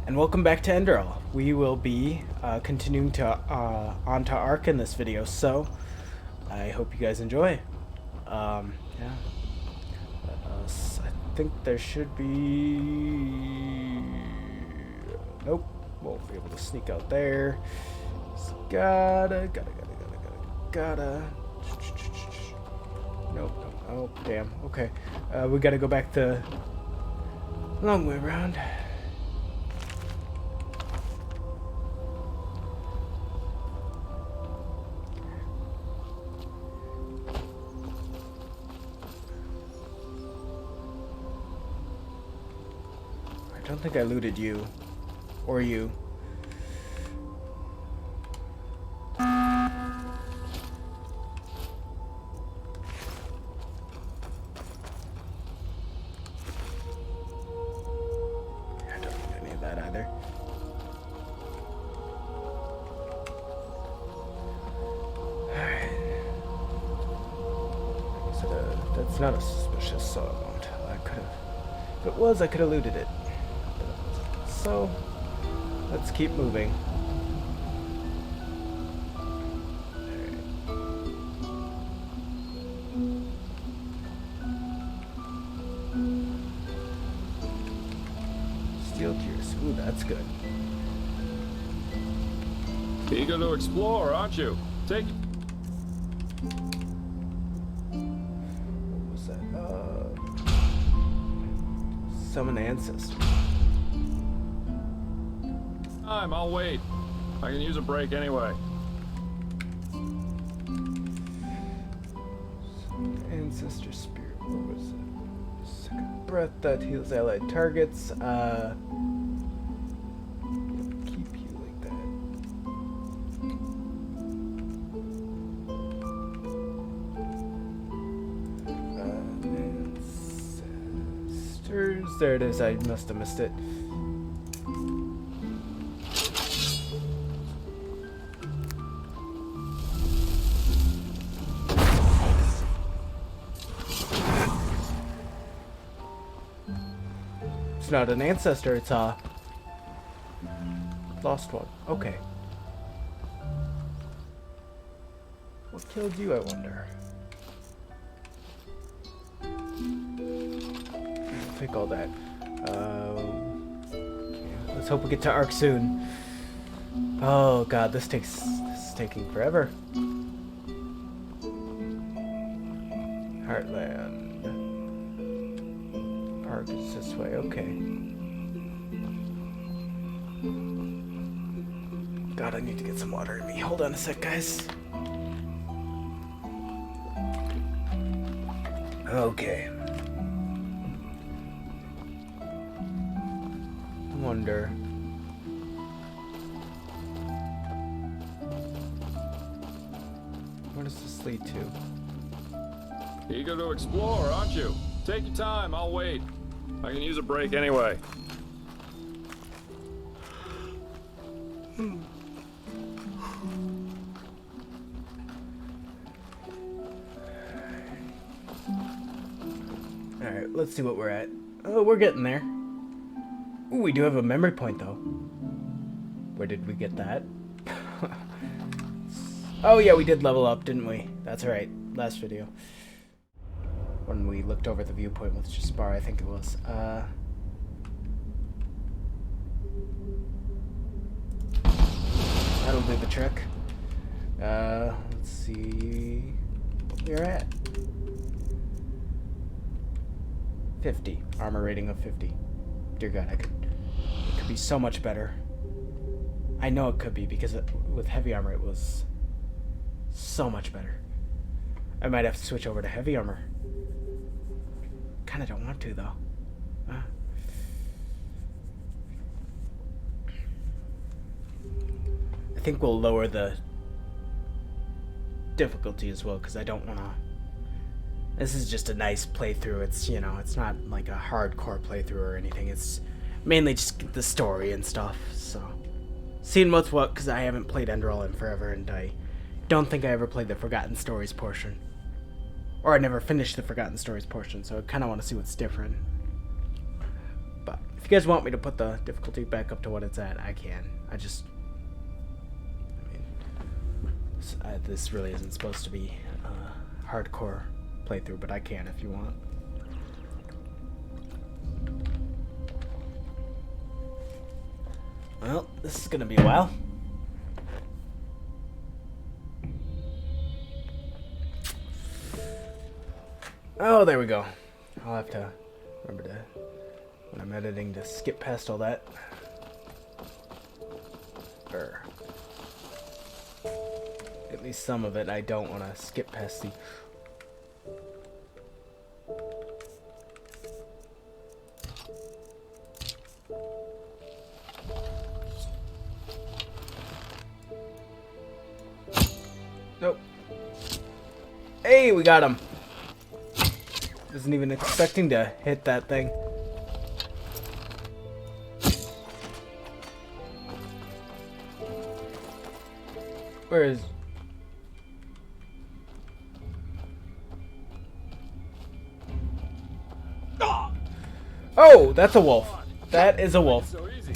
And welcome back to Enderal. We will be continuing to on to Ark in this video, so I hope you guys enjoy. Yeah. I think there should be... Nope. Won't be able to sneak out there. Just gotta... Nope. Oh, damn. Okay. We gotta go back the long way around. I don't think I looted you. Or you. That's not a suspicious, so I won't. If it was, I could have looted it. So, let's keep moving. Steel gears. Ooh, that's good. Eager to explore, aren't you? Take it. Summon ancestor. I'll wait. I can use a break anyway. Ancestor spirit. What was it? Second breath that heals allied targets. Keep you like that. Ancestors. There it is. I must have missed it. It's not an ancestor, it's a lost one. Okay. What killed you, I wonder? I'll take all that. Okay. Let's hope we get to Ark soon. Oh god, this is taking forever. Heartland. Ark is this way, okay. God, I need to get some water in me. Hold on a sec, guys. Okay. I wonder. Where does this lead to? Eager to explore, aren't you? Take your time, I'll wait. I can use a break anyway. Alright, let's see what we're at. Oh, we're getting there. Ooh, we do have a memory point, though. Where did we get that? Oh, yeah, we did level up, didn't we? That's right, last video. When we looked over the viewpoint with just Spar, I think it was. That'll do the trick. Let's see what we're at. 50. Armor rating of 50. Dear God, it could be so much better. I know it could be, because with heavy armor it was so much better. I might have to switch over to heavy armor. Kinda don't want to, though. I think we'll lower the difficulty as well, because I don't want to... This is just a nice playthrough. It's, you know, it's not like a hardcore playthrough or anything. It's mainly just the story and stuff, so... Seeing what's what, because I haven't played Enderal in forever, and I don't think I ever played the Forgotten Stories portion. Or I never finished the Forgotten Stories portion, so I kind of want to see what's different. But If you guys want me to put the difficulty back up to what it's at, I can. I mean, this really isn't supposed to be a hardcore playthrough, but I can if you want. Well, this is gonna be a while. Oh, there we go. I'll have to remember to, when I'm editing, to skip past all that. Or at least some of it. I don't want to skip past the... Nope. Hey, we got him. Wasn't even expecting to hit that thing. Where is... Oh, that's a wolf. That is a wolf. So easy.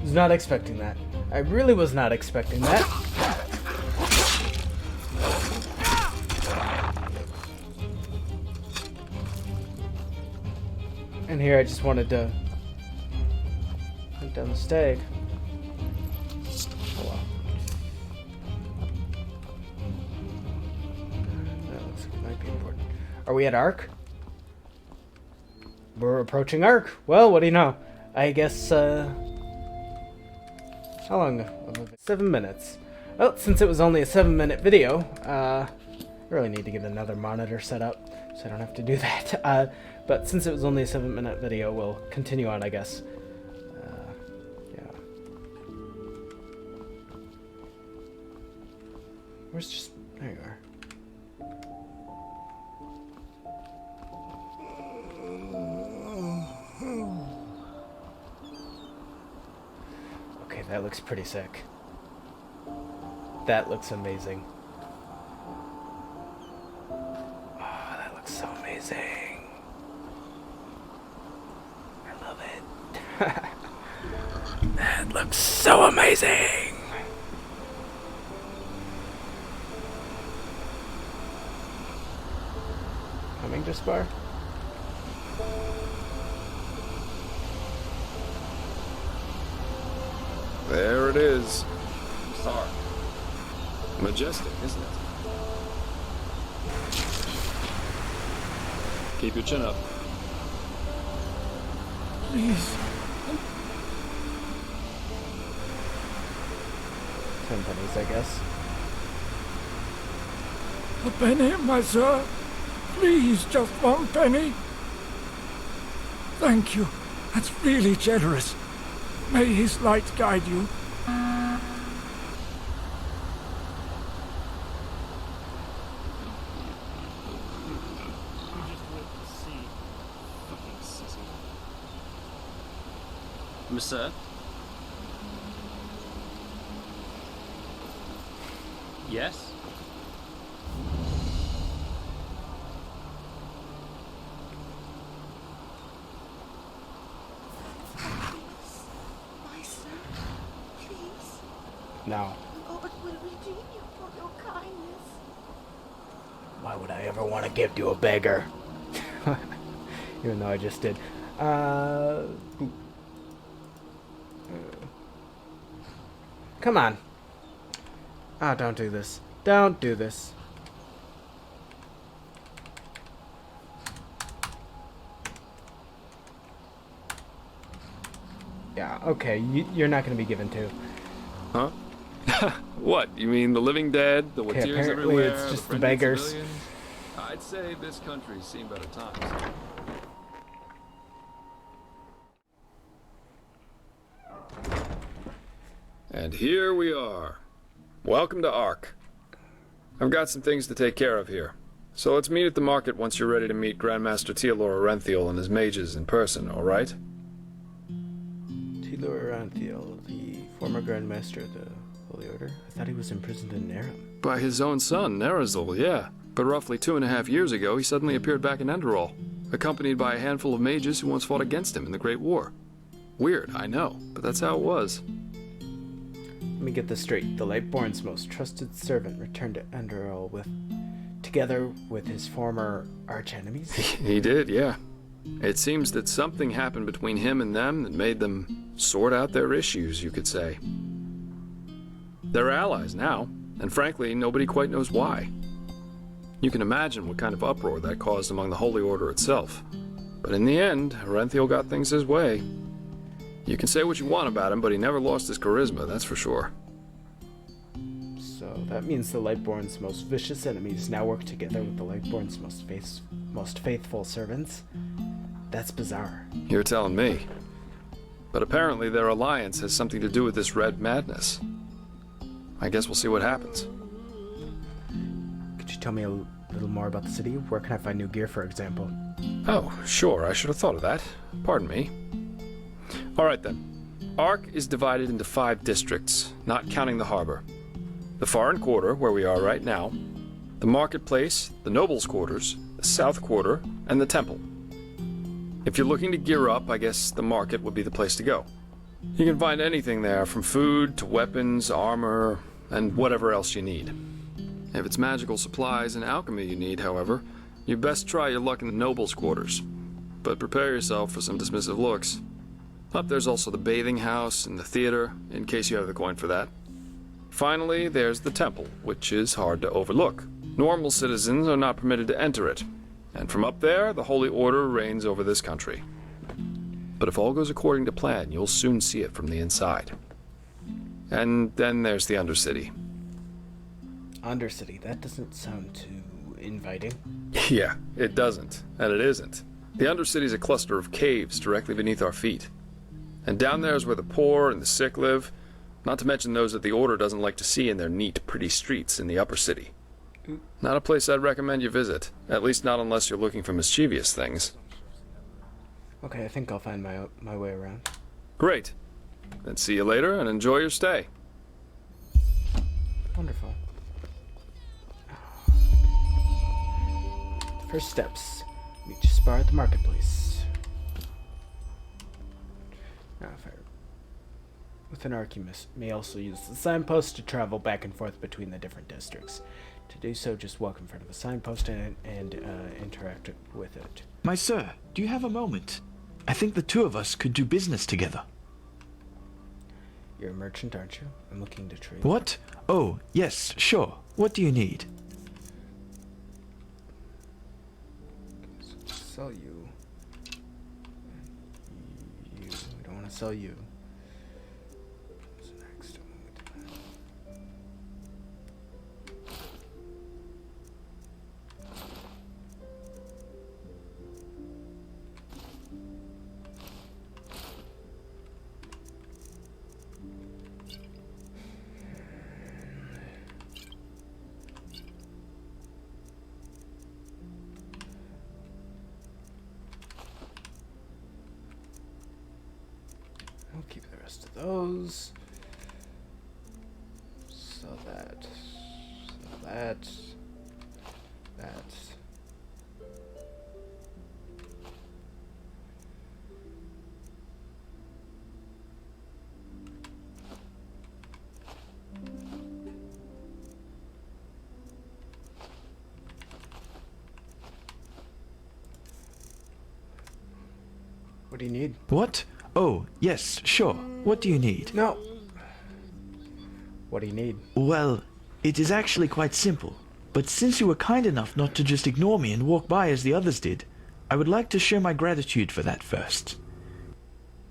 Was not expecting that. I really was not expecting that. And here I just wanted to hunt down the stag. Oh well. That looks like it might be important. Are we at Ark? We're approaching Ark. Well, what do you know? I guess, how long? 7 minutes. Well, since it was only a 7-minute video, I really need to get another monitor set up so I don't have to do that. But since it was only a 7-minute video, we'll continue on, I guess. Yeah. Where's just... There you are. Okay, that looks pretty sick. That looks amazing. Oh, that looks so amazing. I love it. That looks so amazing. Coming to Spar? There it is. Star. Majestic, isn't it? Keep your chin up. Please. 10 pennies, I guess. A penny, my sir. Please, just 1 penny. Thank you. That's really generous. May his light guide you. Sir? Yes? My son, please. No. Lord will redeem you for your kindness. Why would I ever want to give to a beggar? Even though I just did. Come on. Ah, don't do this. Don't do this. Yeah, okay. You're not going to be given to. Huh? What? You mean the living dead? The Okay, Watirs apparently everywhere? it's just the friendly beggars. civilians? I'd say this country's seen better times. And here we are. Welcome to Ark. I've got some things to take care of here. So let's meet at the market once you're ready to meet Grandmaster Tealor Arenthiel and his mages in person, alright? Tealor Arenthiel, the former Grandmaster of the Holy Order? I thought he was imprisoned in Narum. By his own son, Nerazil, yeah. But roughly 2.5 years ago, he suddenly appeared back in Enderal, accompanied by a handful of mages who once fought against him in the Great War. Weird, I know, but that's how it was. Let me get this straight. The Lightborn's most trusted servant returned to Enderal together with his former archenemies? He did, yeah. It seems that something happened between him and them that made them sort out their issues, you could say. They're allies now, and frankly, nobody quite knows why. You can imagine what kind of uproar that caused among the Holy Order itself. But in the end, Renthiel got things his way. You can say what you want about him, but he never lost his charisma, that's for sure. So that means the Lightborn's most vicious enemies now work together with the Lightborn's most faithful servants? That's bizarre. You're telling me. But apparently their alliance has something to do with this red madness. I guess we'll see what happens. Could you tell me a little more about the city? Where can I find new gear, for example? Oh, sure, I should have thought of that. Pardon me. Alright then. Ark is divided into 5 districts, not counting the harbor. The Foreign Quarter, where we are right now, the Marketplace, the Nobles' Quarters, the South Quarter, and the Temple. If you're looking to gear up, I guess the market would be the place to go. You can find anything there, from food to weapons, armor, and whatever else you need. If it's magical supplies and alchemy you need, however, you best try your luck in the Nobles' Quarters. But prepare yourself for some dismissive looks. Up there's also the bathing house and the theater, in case you have the coin for that. Finally, there's the Temple, which is hard to overlook. Normal citizens are not permitted to enter it. And from up there, the Holy Order reigns over this country. But if all goes according to plan, you'll soon see it from the inside. And then there's the Undercity. Undercity, that doesn't sound too inviting. Yeah, it doesn't, and it isn't. The Undercity's a cluster of caves directly beneath our feet. And down there is where the poor and the sick live, not to mention those that the Order doesn't like to see in their neat, pretty streets in the Upper City. Not a place I'd recommend you visit, at least not unless you're looking for mischievous things. Okay, I think I'll find my way around. Great. Then see you later and enjoy your stay. Wonderful. First steps. Meet Jaspar at the marketplace. Now, with an arc, you may also use the signpost to travel back and forth between the different districts. To do so, just walk in front of a signpost and interact with it. My sir, do you have a moment? I think the two of us could do business together. You're a merchant, aren't you? I'm looking to trade. What? Oh, yes, sure. What do you need? Sell you. I don't want to sell you. What's next? I'll keep the rest of those. Sell that. Sell that. That. What do you need? What? Oh, yes, sure. What do you need? No. What do you need? Well, it is actually quite simple. But since you were kind enough not to just ignore me and walk by as the others did, I would like to show my gratitude for that first.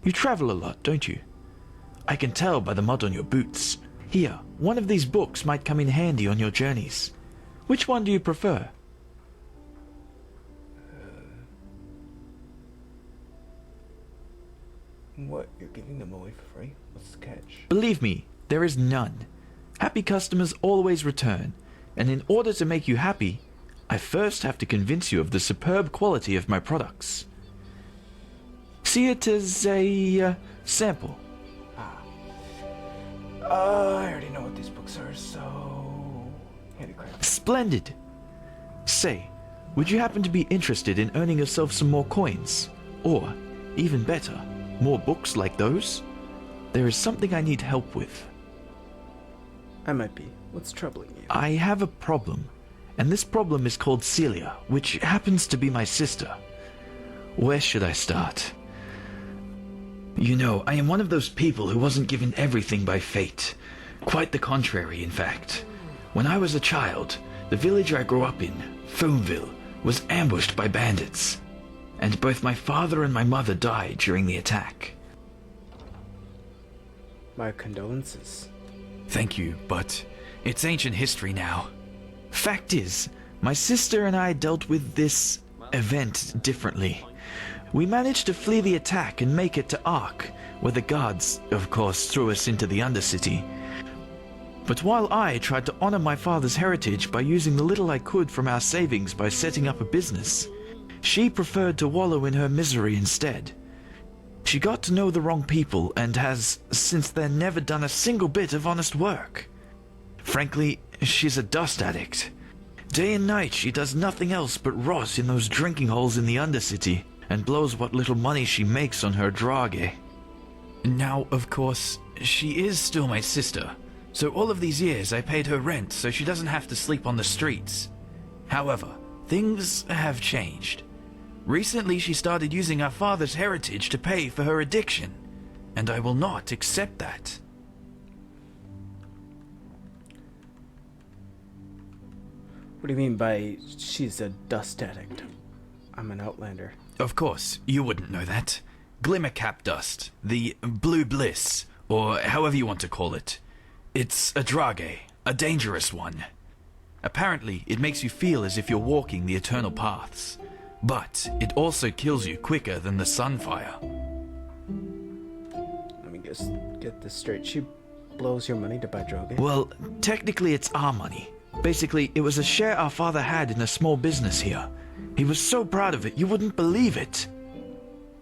You travel a lot, don't you? I can tell by the mud on your boots. Here, one of these books might come in handy on your journeys. Which one do you prefer? What? You're giving them away for free? What's the catch? Believe me, there is none. Happy customers always return, and in order to make you happy, I first have to convince you of the superb quality of my products. See it as a sample. I already know what these books are, so... Handicraft. Splendid! Say, would you happen to be interested in earning yourself some more coins? Or, even better, more books like those? There is something I need help with. I might be. What's troubling you? I have a problem, and this problem is called Celia, which happens to be my sister. Where should I start? You know, I am one of those people who wasn't given everything by fate. Quite the contrary, in fact. When I was a child, the village I grew up in, Foamville, was ambushed by bandits, and both my father and my mother died during the attack. My condolences. Thank you, but it's ancient history now. Fact is, my sister and I dealt with this event differently. We managed to flee the attack and make it to Ark, where the guards, of course, threw us into the Undercity. But while I tried to honor my father's heritage by using the little I could from our savings by setting up a business, she preferred to wallow in her misery instead. She got to know the wrong people and has, since then, never done a single bit of honest work. Frankly, she's a dust addict. Day and night she does nothing else but rot in those drinking holes in the Undercity and blows what little money she makes on her drage. Now, of course, she is still my sister, so all of these years I paid her rent so she doesn't have to sleep on the streets. However, things have changed. Recently she started using our father's heritage to pay for her addiction, and I will not accept that. What do you mean by she's a dust addict? I'm an outlander. Of course, you wouldn't know that. Glimmercap dust, the blue bliss, or however you want to call it. It's a drage, a dangerous one. Apparently, it makes you feel as if you're walking the eternal paths. But it also kills you quicker than the sunfire. Let me just get this straight. She blows your money to buy drug. Well, technically it's our money. Basically, it was a share our father had in a small business here. He was so proud of it, you wouldn't believe it.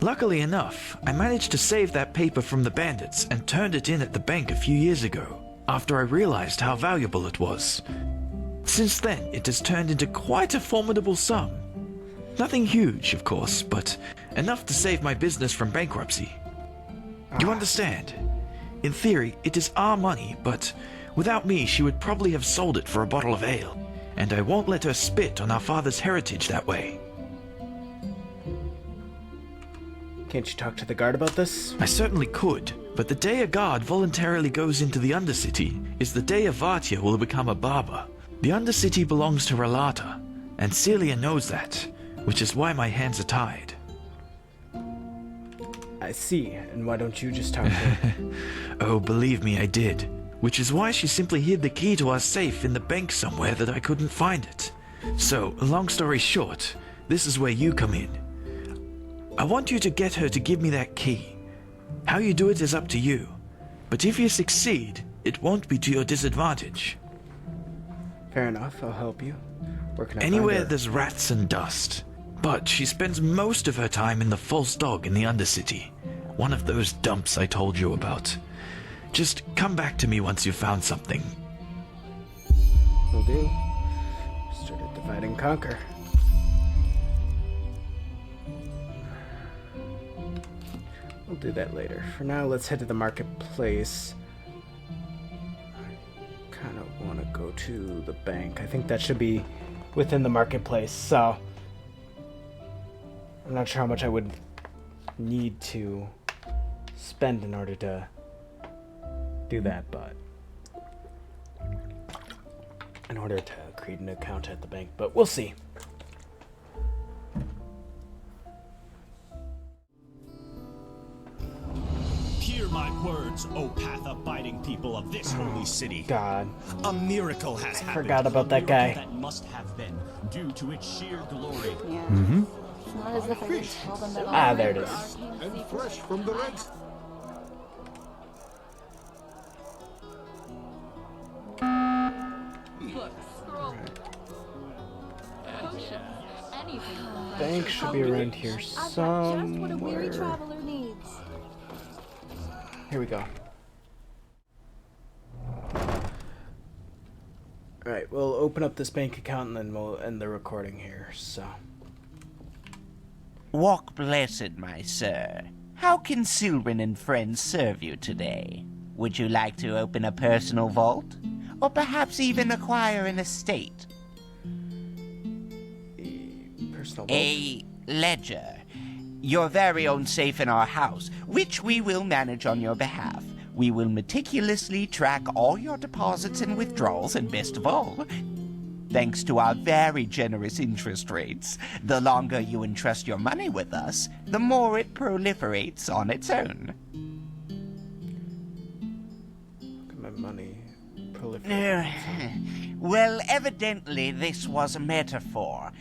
Luckily enough, I managed to save that paper from the bandits and turned it in at the bank a few years ago, after I realized how valuable it was. Since then, it has turned into quite a formidable sum. Nothing huge, of course, but enough to save my business from bankruptcy. You understand? In theory, it is our money, but without me, she would probably have sold it for a bottle of ale, and I won't let her spit on our father's heritage that way. Can't you talk to the guard about this? I certainly could, but the day a guard voluntarily goes into the Undercity is the day a Vartia will become a barber. The Undercity belongs to Relata, and Celia knows that, which is why my hands are tied. I see, and why don't you just talk to her? Oh, believe me, I did. Which is why she simply hid the key to our safe in the bank somewhere that I couldn't find it. So, long story short, this is where you come in. I want you to get her to give me that key. How you do it is up to you. But if you succeed, it won't be to your disadvantage. Fair enough, I'll help you. Where can I Anywhere find her? there's rats and dust. But she spends most of her time in the False Dog in the Undercity. One of those dumps I told you about. Just come back to me once you've found something. Will do. Started divide and conquer. We'll do that later. For now, let's head to the marketplace. I kind of want to go to the bank. I think that should be within the marketplace, so I'm not sure how much I would need to spend in order to do that, but in order to create an account at the bank, but we'll see. Hear my words, O path-abiding people of this holy city. God. A miracle has happened. Forgot about a that miracle guy. That must have been due to its sheer glory. Yeah. It's not as if I can tell them that Ah, there it is. And fresh from the red. Bank should be around here I've got just what a weary somewhere. traveler needs. Here we go. Alright, we'll open up this bank account and then we'll end the recording here, so. Walk blessed, my sir. How can Sylvan and friends serve you today? Would you like to open a personal vault? Or perhaps even acquire an estate? Personal vault? A ledger. Your very own safe in our house, which we will manage on your behalf. We will meticulously track all your deposits and withdrawals, and best of all, thanks to our very generous interest rates, the longer you entrust your money with us, the more it proliferates on its own. Look at my money proliferate. Well, evidently this was a metaphor.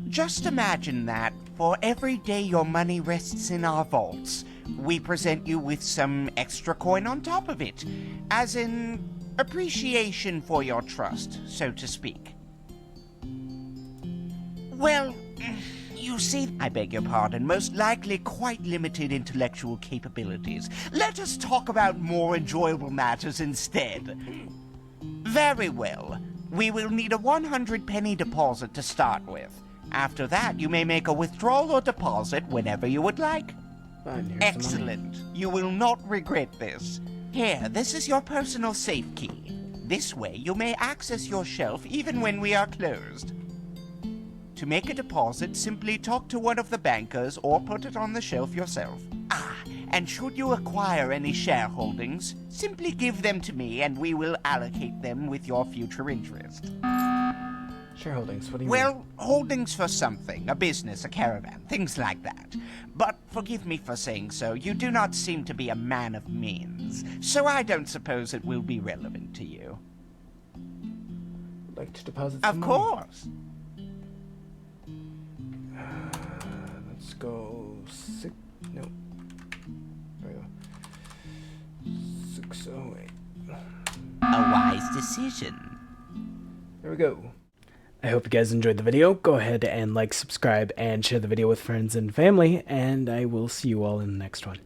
Just imagine that for every day your money rests in our vaults, we present you with some extra coin on top of it, as in appreciation for your trust, so to speak. Well, you see, I beg your pardon, most likely quite limited intellectual capabilities. Let us talk about more enjoyable matters instead. Very well. We will need a 100 penny deposit to start with. After that, you may make a withdrawal or deposit whenever you would like. Fine, here's Excellent. You will not regret this. Here, this is your personal safe key. This way, you may access your shelf even when we are closed. To make a deposit, simply talk to one of the bankers or put it on the shelf yourself. And should you acquire any shareholdings, simply give them to me and we will allocate them with your future interest. Shareholdings, what do you mean? Well, holdings for something, a business, a caravan, things like that. But forgive me for saying so, you do not seem to be a man of means, so I don't suppose it will be relevant to you. I'd like to deposit Of some money. course. Let's go no. There we go. 608. A wise decision. There we go. I hope you guys enjoyed the video. Go ahead and like, subscribe, and share the video with friends and family, and I will see you all in the next one.